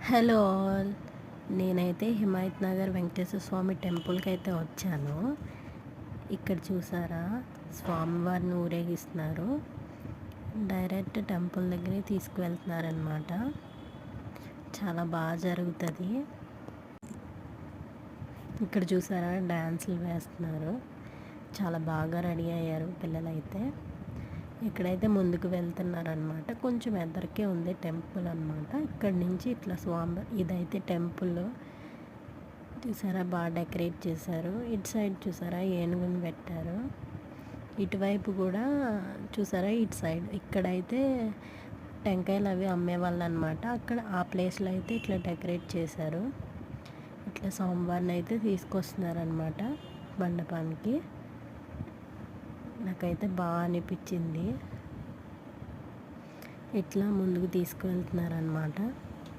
Hello all. నేనైతే హిమాయత్ నగర్ వెంకటేశ్వర స్వామి టెంపుల్కి అయితే వచ్చాను. ఇక్కడ చూసారా, స్వామివారిని ఊరేగిస్తున్నారు. డైరెక్ట్ టెంపుల్ దగ్గరే తీసుకువెళ్తున్నారనమాట. చాలా బాగా జరుగుతుంది. ఇక్కడ చూసారా, డ్యాన్సులు వేస్తున్నారు. చాలా బాగా రెడీ అయ్యారు పిల్లలైతే. ఇక్కడైతే ముందుకు వెళ్తున్నారనమాట. కొంచెం ఎదరికే ఉంది టెంపుల్ అనమాట. ఇక్కడ నుంచి ఇట్లా ఇదైతే టెంపుల్ చూసారా, బాగా డెకరేట్ చేశారు. ఇటు సైడ్ చూసారా, ఏనుగుని పెట్టారు. ఇటువైపు కూడా చూసారా, ఇటు సైడ్ ఇక్కడైతే టెంకాయలు అవి అమ్మేవాళ్ళు అనమాట. అక్కడ ఆ ప్లేస్లో అయితే ఇట్లా డెకరేట్ చేశారు. ఇట్లా స్వామివారిని అయితే తీసుకొస్తున్నారనమాట మండపానికి. నాకైతే బాగా అనిపించింది. ఇట్లా ముందుకు తీసుకువెళ్తున్నారనమాట.